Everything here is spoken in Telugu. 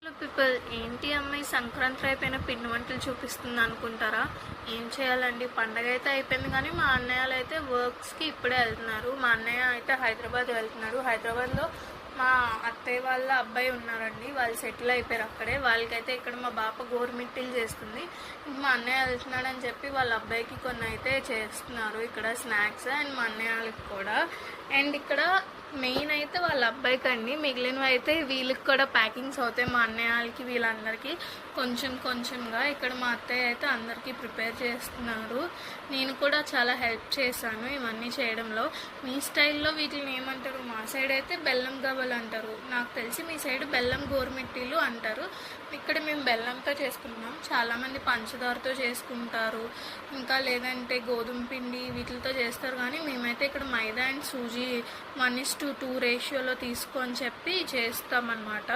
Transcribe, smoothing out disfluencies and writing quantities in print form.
హలో పీపుల్, ఏంటి అమ్మాయి సంక్రాంతి అయిపోయిన పిండి వంటలు చూపిస్తుంది అనుకుంటారా? ఏం చేయాలండి, పండగ అయితే అయిపోయింది కానీ మా అన్నయ్యలు అయితే వర్క్స్కి ఇప్పుడే వెళ్తున్నారు. మా అన్నయ్య అయితే హైదరాబాద్ వెళ్తున్నాడు. హైదరాబాద్లో మా అత్తయ్య వాళ్ళ అబ్బాయి ఉన్నారండి, వాళ్ళు సెటిల్ అయిపోయారు అక్కడే. వాళ్ళకైతే ఇక్కడ మా బాప గోరుమిట్టిలు చేస్తుంది. ఇంక మా అన్నయ్య వెళ్తున్నాడు అని చెప్పి వాళ్ళ అబ్బాయికి కొన్ని అయితే చేస్తున్నారు ఇక్కడ స్నాక్స్, అండ్ మా అన్నయ్య వాళ్ళకి కూడా. అండ్ ఇక్కడ మెయిన్ అయితే వాళ్ళ అబ్బాయికి అండి, మిగిలినవి అయితే వీళ్ళకి కూడా ప్యాకింగ్స్ అవుతాయి. మా అన్నయ్య వాళ్ళకి వీళ్ళందరికీ కొంచెం కొంచెంగా. ఇక్కడ మా అత్తయ్య అయితే అందరికీ ప్రిపేర్ చేస్తున్నారు. నేను కూడా చాలా హెల్ప్ చేశాను ఇవన్నీ చేయడంలో. మీ స్టైల్లో వీటిని ఏమంటారు? మా సైడ్ అయితే బెల్లం గవ్వలు అంటారు, నాకు తెలిసి మీ సైడ్ బెల్లం గోరుమిట్టీలు అంటారు. ఇక్కడ మేము బెల్లంతో చేసుకుంటున్నాం, చాలామంది పంచదారతో చేసుకుంటారు, ఇంకా లేదంటే గోధుమ పిండి వీటితో చేస్తారు. కానీ మేమైతే ఇక్కడ మైదా అండ్ సూజీ 1:2 రేషియోలో తీసుకొని చెప్పి చేస్తామన్నమాట.